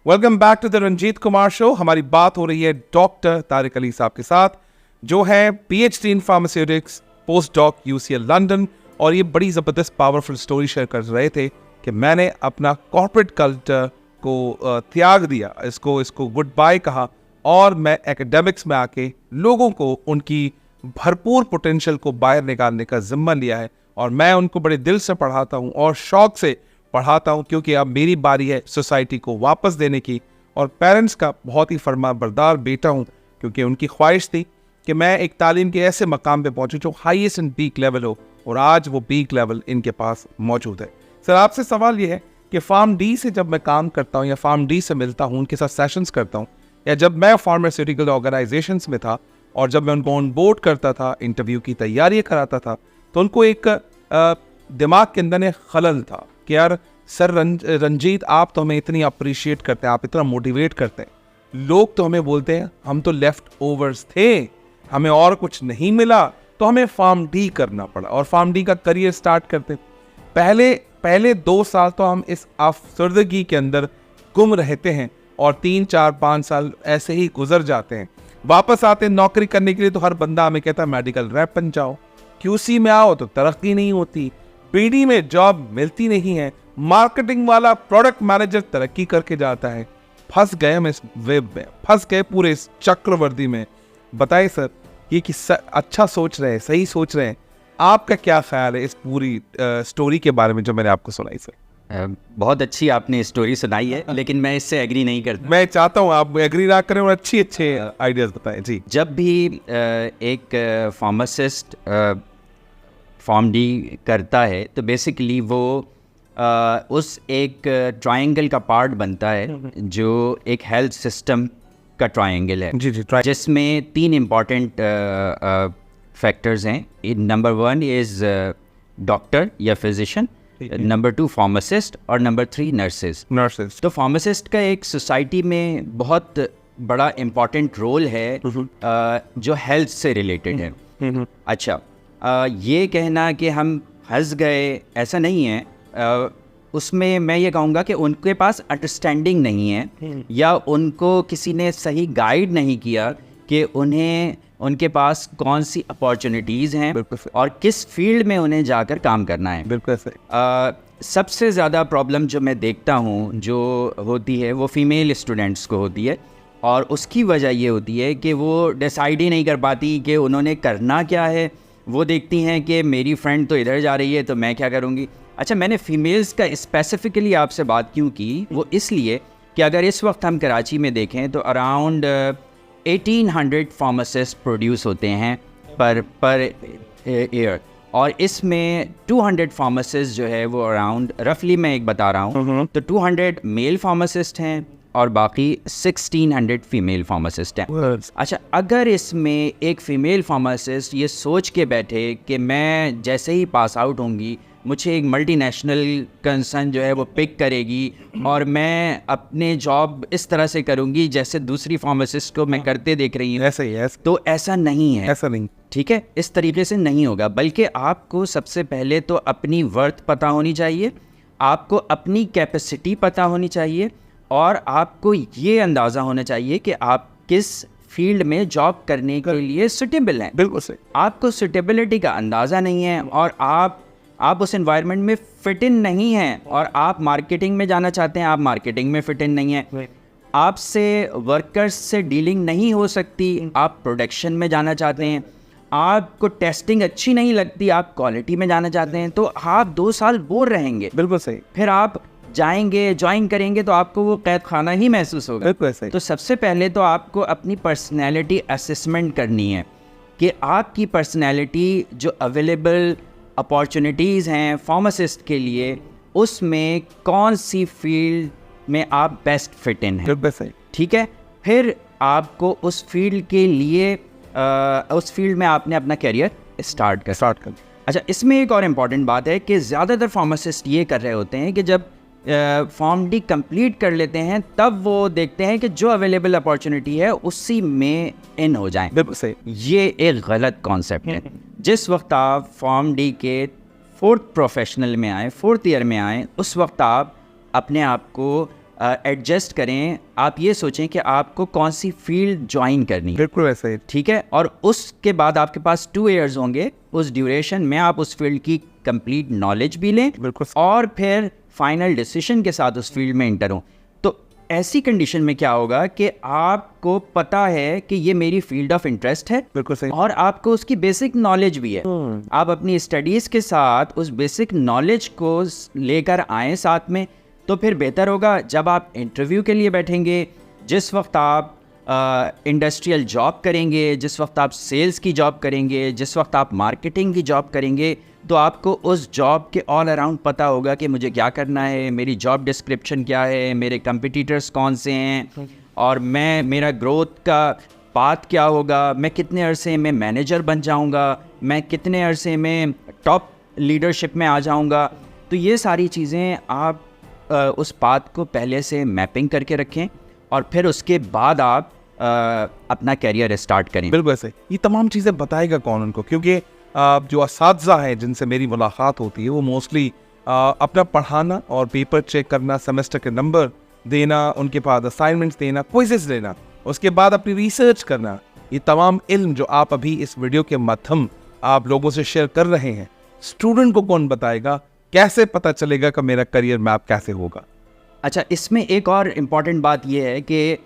Welcome back to the Ranjit Kumar show. हमारी बात हो रही है डॉक्टर तारिक अली साहब के साथ, जो है PhD in pharmaceutics, post doc UCL London. और ये बड़ी ज़बरदस्त पावरफुल स्टोरी शेयर कर रहे थे कि मैंने अपना कॉर्पोरेट कल्चर को त्याग दिया, इसको गुड बाय कहा, और मैं एकेडमिक्स में आके लोगों को उनकी भरपूर पोटेंशियल को बाहर निकालने का जिम्मा लिया है। और मैं उनको बड़े दिल से पढ़ाता हूँ और शौक से पढ़ाता हूँ, क्योंकि अब मेरी बारी है सोसाइटी को वापस देने की। और पेरेंट्स का बहुत ही फरमाबरदार बेटा हूँ, क्योंकि उनकी ख्वाहिश थी कि मैं एक तालीम के ऐसे मकाम पे पहुँचूँ जो हाईएस्ट एंड पीक लेवल हो, और आज वो पीक लेवल इनके पास मौजूद है। सर, आपसे सवाल ये है कि फार्म डी से जब मैं काम करता हूँ या फार्म डी से मिलता हूँ, उनके साथ सेशंस करता हूँ, या जब मैं फार्मास्यूटिकल ऑर्गेनाइजेशंस में था और जब मैं उनको ऑन बोर्ड करता था, इंटरव्यू की तैयारी कराता था, तो उनको एक दिमाग के अंदर एक खलल था कि यार सर रंजीत, आप तो हमें इतनी अप्रिशिएट करते हैं, आप इतना मोटिवेट करते हैं, लोग तो हमें बोलते हैं हम तो लेफ्ट ओवर्स थे, हमें और कुछ नहीं मिला, तो हमें फार्म डी करना पड़ा और फार्म डी का करियर स्टार्ट करते। पहले 2 साल तो हम इस अफसरदगी के अंदर गुम रहते हैं और 3, 4, 5 साल ऐसे ही गुजर जाते हैं। वापस आते हैं नौकरी करने के लिए तो हर बंदा हमें कहता है मेडिकल रैप बन जाओ, क्यूसी में आओ तो तरक्की नहीं होती, पीडी में जॉब मिलती नहीं है, मार्केटिंग वाला प्रोडक्ट मैनेजर तरक्की करके जाता है। फंस गए हम इस वेब में, फंस गए पूरे इस चक्रवर्ती में। बताइए सर, ये कि अच्छा सोच रहे हैं, सही सोच रहे हैं, आपका क्या ख्याल है इस पूरी स्टोरी के बारे में जो मैंने आपको सुनाई सर? बहुत अच्छी आपने स्टोरी सुनाई है, लेकिन मैं इससे एग्री नहीं करता। मैं चाहता हूँ आप एग्री ना करें और अच्छे आइडियाज बताएं जी। जब भी एक फार्मासिस्ट फार्म डी करता है तो बेसिकली वो उस एक ट्रायंगल का पार्ट बनता है जो एक हेल्थ सिस्टम का ट्रायंगल है जी, जिसमें 3 इम्पॉर्टेंट फैक्टर्स हैं। नंबर 1 इज़ डॉक्टर या फिजिशियन, नंबर 2 फार्मासिस्ट, और नंबर 3 नर्सेज। तो फार्मासिस्ट का एक सोसाइटी में बहुत बड़ा इम्पॉर्टेंट रोल है जो हेल्थ से रिलेटेड है। अच्छा, ये कहना कि हम फंस गए, ऐसा नहीं है। उसमें मैं ये कहूँगा कि उनके पास अंडरस्टैंडिंग नहीं है या उनको किसी ने सही गाइड नहीं किया कि उन्हें उनके पास कौन सी अपॉर्चुनिटीज़ हैं और किस फील्ड में उन्हें जाकर काम करना है। बिल्कुल सही। सबसे ज़्यादा प्रॉब्लम जो मैं देखता हूँ जो होती है वो फीमेल स्टूडेंट्स को होती है, और उसकी वजह ये होती है कि वो डिसाइड ही नहीं कर पाती कि उन्होंने करना क्या है। वो देखती हैं कि मेरी फ्रेंड तो इधर जा रही है तो मैं क्या करूँगी। अच्छा, मैंने फ़ीमेल्स का स्पेसिफ़िकली आपसे बात क्यों की, वो इसलिए कि अगर इस वक्त हम कराची में देखें तो अराउंड 1800 फार्मासिस्ट प्रोड्यूस होते हैं पर ईयर, और इसमें 200 फार्मासिस्ट जो है वो अराउंड, रफली मैं एक बता रहा हूँ, तो 200 मेल फार्मासिस्ट हैं और बाकी 1600 फीमेल फार्मासिस्ट हैं। अच्छा, अगर इसमें एक फ़ीमेल फार्मासिस्ट ये सोच के बैठे कि मैं जैसे ही पास आउट होंगी मुझे एक मल्टीनेशनल कंसर्न जो है वो पिक करेगी और मैं अपने जॉब इस तरह से करूँगी जैसे दूसरी फार्मासिस्ट को मैं करते देख रही हूँ, ऐसा ही है। तो ऐसा नहीं है, ऐसा नहीं, ठीक है, इस तरीके से नहीं होगा। बल्कि आपको सबसे पहले तो अपनी वर्थ पता होनी चाहिए, आपको अपनी कैपेसिटी पता होनी चाहिए, और आपको ये अंदाज़ा होना चाहिए कि आप किस फील्ड में जॉब करने के लिए सुटेबल हैं। बिल्कुल सही। आपको सुटेबिलिटी का अंदाज़ा नहीं है और आप उस एनवायरनमेंट में फिट इन नहीं हैं, और आप मार्केटिंग में जाना चाहते हैं, आप मार्केटिंग में फिट इन नहीं है, आपसे वर्कर्स से डीलिंग नहीं हो सकती, आप प्रोडक्शन में जाना चाहते हैं, आपको टेस्टिंग अच्छी नहीं लगती, आप क्वालिटी में जाना चाहते हैं, तो आप 2 साल बोर रहेंगे। बिल्कुल सही। फिर आप जाएंगे, ज्वाइन करेंगे तो आपको वो कैद खाना ही महसूस होगा। बिल्कुल सही। तो सबसे पहले तो आपको अपनी पर्सनैलिटी असेसमेंट करनी है कि आपकी पर्सनैलिटी जो अवेलेबल अपॉर्चुनिटीज़ हैं फार्मासिस्ट के लिए, उसमें कौन सी फील्ड में आप बेस्ट फिट इन हैं। बिल्कुल सही। ठीक है, फिर आपको उस फील्ड के लिए उस फील्ड में आपने अपना करियर स्टार्ट कर। अच्छा, इसमें एक और इम्पॉर्टेंट बात है कि ज़्यादातर फार्मासिस्ट ये कर रहे होते हैं कि जब फॉर्म डी कंप्लीट कर लेते हैं तब वो देखते हैं कि जो अवेलेबल अपॉर्चुनिटी है उसी में इन हो जाएं। बिल्कुल सही। ये एक गलत कॉन्सेप्ट है। जिस वक्त आप फॉर्म डी के 4th प्रोफेशनल में आए, 4th ईयर में आए, उस वक्त आप अपने आप को एडजस्ट करें, आप ये सोचें कि आपको कौन सी फील्ड ज्वाइन करनी है, बिल्कुल ऐसा ही। ठीक है। और उसके बाद आपके पास 2 ईयर्स होंगे, उस ड्यूरेशन में आप उस फील्ड की कंप्लीट नॉलेज भी लें बिल्कुल। और फिर फाइनल डिसीजन के साथ उस फील्ड में एंटर हों। तो ऐसी कंडीशन में क्या होगा कि आपको पता है कि ये मेरी फील्ड ऑफ इंटरेस्ट है, बिल्कुल सही। और आपको उसकी बेसिक नॉलेज भी है। आप अपनी स्टडीज़ के साथ उस बेसिक नॉलेज को लेकर आएँ साथ में, तो फिर बेहतर होगा जब आप इंटरव्यू के लिए बैठेंगे, जिस वक्त आप इंडस्ट्रियल जॉब करेंगे, जिस वक्त आप सेल्स की जॉब करेंगे, जिस वक्त आप मार्केटिंग की जॉब करेंगे, तो आपको उस जॉब के ऑल अराउंड पता होगा कि मुझे क्या करना है, मेरी जॉब डिस्क्रिप्शन क्या है, मेरे कंपटीटर्स कौन से हैं, और मेरा ग्रोथ का पाथ क्या होगा, मैं कितने अरसे में मैनेजर बन जाऊंगा, मैं कितने अरसे में टॉप लीडरशिप में आ जाऊंगा। तो ये सारी चीज़ें आप उस पाथ को पहले से मैपिंग करके रखें और फिर उसके बाद आप अपना करियर स्टार्ट करें। बिल्कुल ऐसे। ये तमाम चीज़ें बताएगा कौन उनको, क्योंकि जो असातिज़ा हैं जिनसे मेरी मुलाकात होती है वो मोस्टली अपना पढ़ाना और पेपर चेक करना, सेमेस्टर के नंबर देना, उनके पास असाइनमेंट्स देना, क्विज़ेस देना, उसके बाद अपनी रिसर्च करना, ये तमाम इल्म जो आप अभी इस वीडियो के माध्यम आप लोगों से शेयर कर रहे हैं, स्टूडेंट को कौन बताएगा? कैसे पता चलेगा कि मेरा करियर मैप कैसे होगा? अच्छा, इसमें एक और इम्पॉर्टेंट बात यह है कि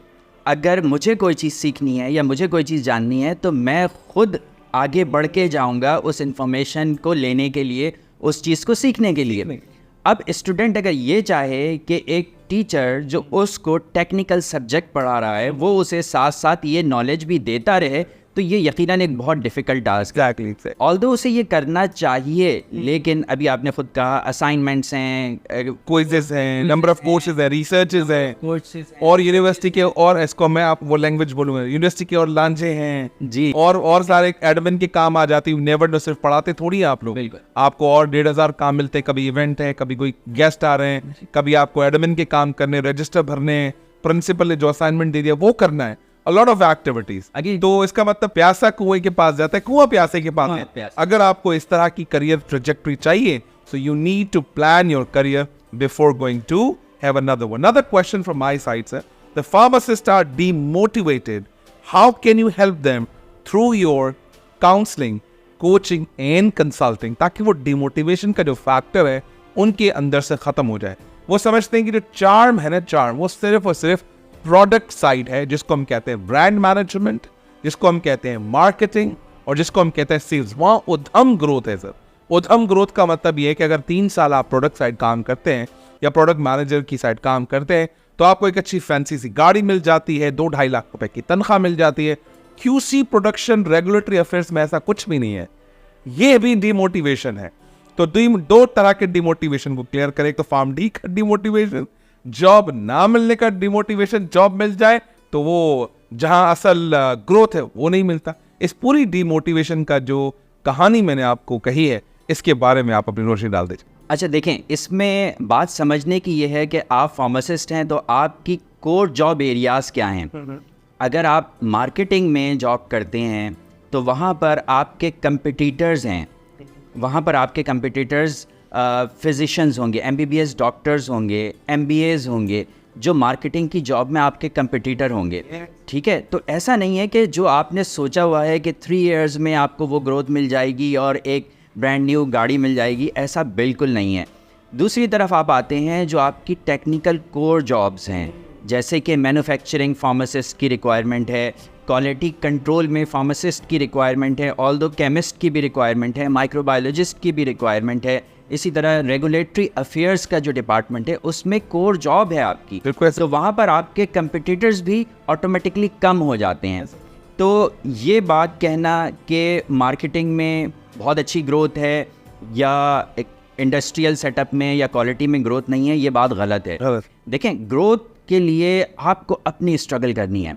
अगर मुझे कोई चीज़ सीखनी है या मुझे कोई चीज़ जाननी है तो मैं खुद आगे बढ़ के जाऊँगा उस इंफॉर्मेशन को लेने के लिए, उस चीज़ को सीखने के लिए। अब स्टूडेंट अगर ये चाहे कि एक टीचर जो उसको टेक्निकल सब्जेक्ट पढ़ा रहा है वो उसे साथ साथ ये नॉलेज भी देता रहे, तो ये यकीनन एक बहुत डिफ़िकल्ट टास्क है। Exactly. ऑल्दो उसे ये करना चाहिए, लेकिन अभी आपने खुद कहा असाइनमेंट्स हैं, क्विज़ेस हैं, नंबर ऑफ कोर्सेज हैं, रिसर्चेज हैं, और यूनिवर्सिटी के, और इसको मैं आप वो लैंग्वेज बोलूँगा, यूनिवर्सिटी के और लांझे हैं जी, और सारे एडमिन के काम आ जाती है। नेवर नो, सिर्फ पढ़ाते थोड़ी हैं आप लोग, आपको और 1,500 काम मिलते हैं। कभी इवेंट है, कभी कोई गेस्ट आ रहे हैं, कभी आपको एडमिन के काम करने, रजिस्टर भरने, प्रिंसिपल ने जो असाइनमेंट दे दिया वो करना है, a lot of activities। तो इसका मतलब प्यासा कुएं के पास जाता है, कुआं प्यासे के पास है। अगर आपको इस तरह की करियर ट्रेजेक्टरी चाहिए, so you need to plan your career before going to have another one. Another question from my side, sir. The pharmacists are demotivated. How can you help them through your counseling, coaching and consulting, ताकि वो demotivation का जो factor है उनके अंदर से खत्म हो जाए? वो समझते हैं कि जो चार्म है ना, चार्म वो सिर्फ और सिर्फ प्रोडक्ट साइड है, जिसको हम कहते हैं ब्रांड मैनेजमेंट, जिसको हम कहते हैं मार्केटिंग, और जिसको हम कहते हैं सेल्स। वहाँ उद्यम ग्रोथ है सर। उद्यम ग्रोथ का मतलब ये है कि अगर 3 साल आप प्रोडक्ट साइड काम करते हैं या प्रोडक्ट मैनेजर की साइड काम करते हैं तो आपको एक अच्छी फैंसी सी गाड़ी मिल जाती है, 2-2.5 लाख रुपए की तनख्वाह मिल जाती है। QC प्रोडक्शन रेगुलेटरी अफेयर्स में ऐसा कुछ भी नहीं है। ये भी डिमोटिवेशन है। तो 2 तरह के डिमोटिवेशन को क्लियर करें। तो फार्म डी का डिमोटिवेशन, जॉब ना मिलने का डिमोटिवेशन, जॉब मिल जाए तो वो जहां असल ग्रोथ है वो नहीं मिलता। इस पूरी डिमोटिवेशन का जो कहानी मैंने आपको कही है, इसके बारे में आप अपनी रोशनी डाल दीजिए। अच्छा देखें, इसमें बात समझने की ये है कि आप फार्मासिस्ट हैं तो आपकी कोर जॉब एरियाज़ क्या हैं। अगर आप मार्केटिंग में जॉब करते हैं तो वहाँ पर आपके कंपटीटर्स हैं, वहाँ पर आपके कंपटीटर्स फिजिशियंस होंगे, MBBS डॉक्टर्स होंगे, MBAs होंगे, जो मार्केटिंग की जॉब में आपके कंपटीटर होंगे। ठीक है, तो ऐसा नहीं है कि जो आपने सोचा हुआ है कि 3 इयर्स में आपको वो ग्रोथ मिल जाएगी और एक ब्रांड न्यू गाड़ी मिल जाएगी, ऐसा बिल्कुल नहीं है। दूसरी तरफ आप आते हैं जो आपकी टेक्निकल कोर जॉब्स हैं, जैसे कि मैन्युफैक्चरिंग फार्मासिस्ट की रिक्वायरमेंट है, क्वालिटी कंट्रोल में फार्मासिस्ट की रिक्वायरमेंट है, ऑल्दो केमिस्ट की भी रिक्वायरमेंट है, माइक्रोबायोलॉजिस्ट की भी रिक्वायरमेंट है, इसी तरह रेगुलेटरी अफेयर्स का जो डिपार्टमेंट है उसमें कोर जॉब है आपकी, तो वहाँ पर आपके कंपटीटर्स भी ऑटोमेटिकली कम हो जाते हैं। तो ये बात कहना कि मार्केटिंग में बहुत अच्छी ग्रोथ है या इंडस्ट्रियल सेटअप में या क्वालिटी में ग्रोथ नहीं है, ये बात गलत है। देखें, ग्रोथ के लिए आपको अपनी स्ट्रगल करनी है।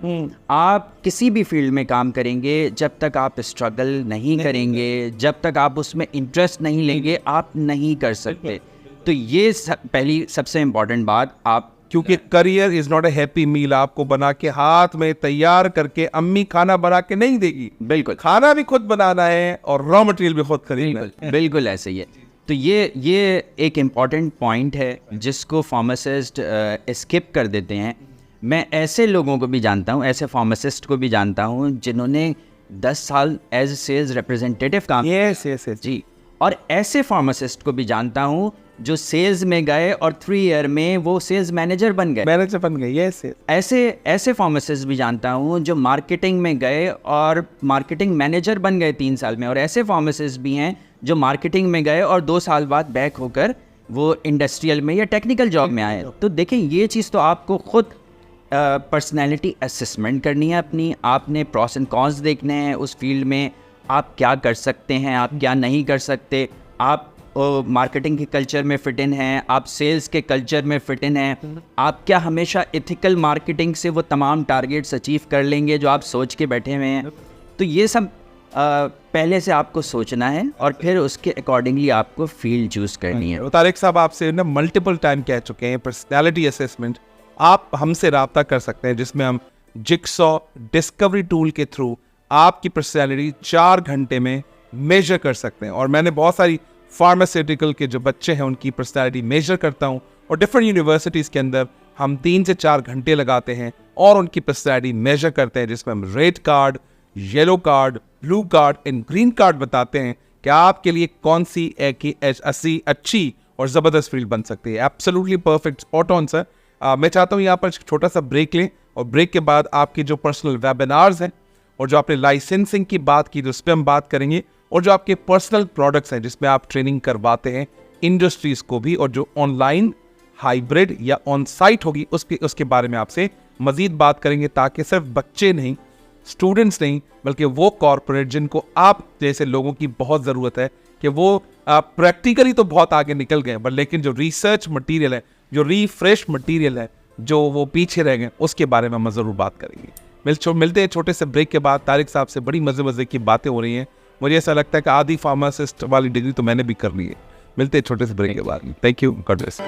आप किसी भी फील्ड में काम करेंगे, जब तक आप स्ट्रगल नहीं करेंगे, जब तक आप उसमें इंटरेस्ट नहीं लेंगे, आप नहीं कर सकते। तो ये पहली सबसे इम्पॉर्टेंट बात आप, क्योंकि career is not a happy meal. आपको बना के हाथ में तैयार करके अम्मी खाना बना के नहीं देगी। बिल्कुल, खाना भी खुद बनाना है और रॉ मटेरियल भी खुद खरीदना है। बिल्कुल ऐसे ही है। तो ये एक इम्पॉर्टेंट पॉइंट है जिसको फार्मासिस्ट स्किप कर देते हैं। मैं ऐसे लोगों को भी जानता हूँ, ऐसे फार्मासिस्ट को भी जानता हूँ जिन्होंने 10 साल एज सेल्स रिप्रेजेंटेटिव काम यस जी, और ऐसे फार्मासिस्ट को भी जानता हूँ जो सेल्स में गए और 3 ईयर में वो सेल्स मैनेजर बन गए। यस ऐसे फार्मासिस्ट भी जानता हूँ जो मार्केटिंग में गए और मार्केटिंग मैनेजर बन गए 3 साल में, और ऐसे फार्मासिस्ट भी हैं जो मार्केटिंग में गए और 2 साल बाद बैक होकर वो इंडस्ट्रियल में या टेक्निकल जॉब में आए। तो देखें, ये चीज़ तो आपको खुद पर्सनैलिटी असेसमेंट करनी है अपनी, आपने प्रॉस एंड कॉन्स देखने हैं उस फील्ड में, आप क्या कर सकते हैं, आप क्या नहीं कर सकते, आप मार्केटिंग के कल्चर में फिट इन हैं, आप सेल्स के कल्चर में फिट इन हैं, आप क्या हमेशा एथिकल मार्केटिंग से वो तमाम टारगेट्स अचीव कर लेंगे जो आप सोच के बैठे हुए हैं। तो ये सब पहले से आपको सोचना है और फिर उसके अकॉर्डिंगली आपको फील्ड चूज़ करनी है। तारिक साहब आपसे ना मल्टीपल टाइम कह चुके हैं, पर्सनैलिटी असेसमेंट आप हमसे रब्ता कर सकते हैं, जिसमें हम जिक्सॉ डिस्कवरी टूल के थ्रू आपकी पर्सनैलिटी 4 घंटे में मेजर कर सकते हैं। और मैंने बहुत सारी फार्मास्यूटिकल के जो बच्चे हैं उनकी पर्सनैलिटी मेजर करता हूं, और डिफरेंट यूनिवर्सिटीज़ के अंदर हम 3 से 4 घंटे लगाते हैं और उनकी पर्सनैलिटी मेजर करते हैं, जिसमें हम red card, yellow card, blue card and green card बताते हैं कि आपके लिए कौन सी अच्छी और ज़बरदस्त फील्ड बन सकती है। Absolutely perfect, spot on sir. मैं चाहता हूँ यहाँ पर छोटा सा ब्रेक लें, और ब्रेक के बाद आपकी जो पर्सनल वेबिनार्स हैं और जो आपने लाइसेंसिंग की बात की उस पर हम बात करेंगे, और जो आपके पर्सनल प्रोडक्ट्स हैं जिसमें आप ट्रेनिंग करवाते हैं इंडस्ट्रीज़ को भी, और जो ऑनलाइन, हाइब्रिड या ऑन साइट होगी उसके बारे में आपसे मज़ीद बात करेंगे, ताकि सिर्फ बच्चे नहीं, स्टूडेंट्स नहीं, बल्कि वो कॉर्पोरेट जिनको आप जैसे लोगों की बहुत ज़रूरत है कि वो प्रैक्टिकली तो बहुत आगे निकल गए, बट लेकिन जो रिसर्च मटेरियल है, जो रिफ्रेश मटेरियल है, जो वो पीछे रह गए, उसके बारे में हम ज़रूर बात करेंगे। मिलते हैं छोटे से ब्रेक के बाद। तारिक साहब से बड़ी मज़े की बातें हो रही हैं। मुझे ऐसा लगता है कि आधी फार्मासिस्ट वाली डिग्री तो मैंने भी कर ली है। मिलते हैं छोटे से ब्रेक के बाद। Thank you, God bless.